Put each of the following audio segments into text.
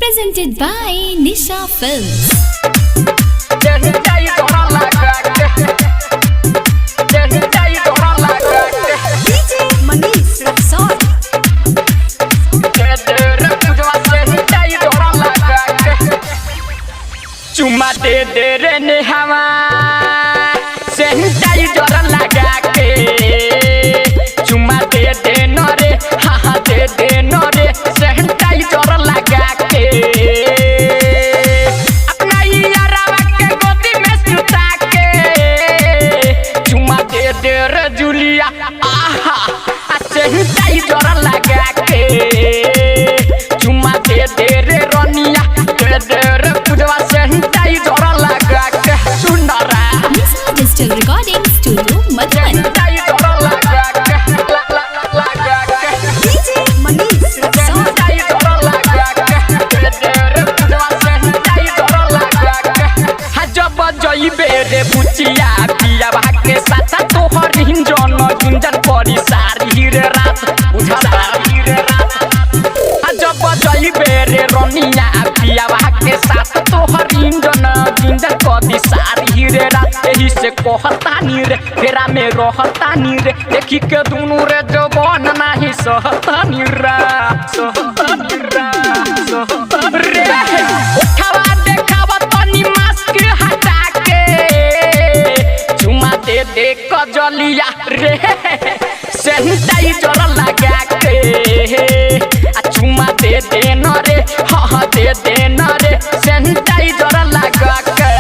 Presented by Nisha Films. चुम्मा दे दे रे नेहावा sanitiser लगा के चुम्मा दे दे न रे हाँ दे दे न रे सैनिटाइजर लगा के अपना यारावा के गोदी में सुता के चुम्मा दे दे रे जुलिया आहा सैनिटाइजर लगा के चुम्मा दे दे रे रनिया दे दे रे पूजवा सैनिटाइजर लगा के सुंदरा Nisha Digital Recording Studio, Madhuban. Sanitizer लगा के DJ Manish Rexon. सैनिटाइजर लगा के दे दे रे पूजवा सैनिटाइजर लगा के जब जइबे रे बुचिया पिया के साथ तोहर हिंजन गुंजन परी सारी रे रात बुझा सारी रे रात जब जइबे रे रनिया पिया के साथ तोहर हिंजन गुंजन परी सारी रे रात एही से कहतानी रे फेरा में रहतानी रे देखी के दुनु रे जवान नाही सहतानी रे रे उठावा देखावा तनी मास्क हटा के चुमा दे दे कजलिया रे सैनिटाइजर लगा के चुमा दे दे न रे हाँ दे दे न रे सैनिटाइजर लगा के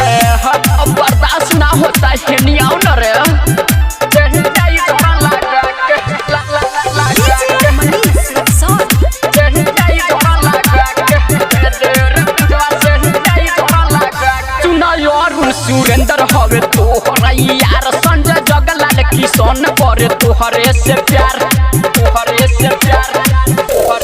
अब बर्दाश्त ना होता है नियाओ न रे सैनिटाइजर लगा के DJ Manish Rexon. सैनिटाइजर लगा के दे दे रे पूजवा सैनिटाइजर लगा के सुना यार सुरेंद्र हवे तोहरा यार संजय जगलाल किशन करे तोहरे से प्यार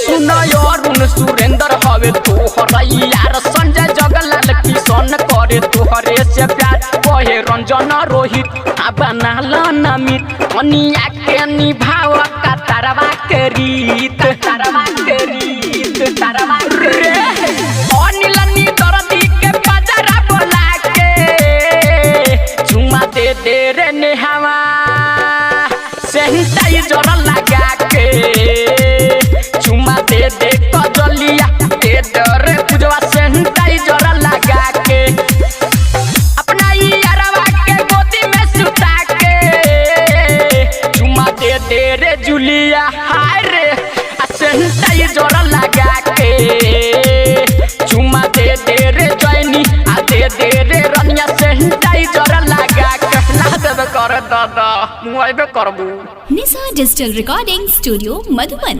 सुना यार सुरेंद्र हवे तोहरा यार संजय जगलाल किशन करे तोहरे से प्यार कहे रंजन रोहित बनाला नमित अनिया के निभाव का तारवा के रीत रे अनिल नी दर्दी के बाजारा बोला के चुमा दे दे रे नेहावा सैनिटाइजर लगा के चुमा दे दे कजलिया दे दे रे पूजवा सैनिटाइजर लगा के अपना यारवा के गोदी में सुता के चुमा दे दे रे जुलिया हाय रे सैनिटाइजर लगा के चुमा दे दे रे जैनी दे दे रे रनिया सैनिटाइजर लगा के ला देबे कर दादा मुआइबे करबू Nisha Digital Recording Studio, Madhuban.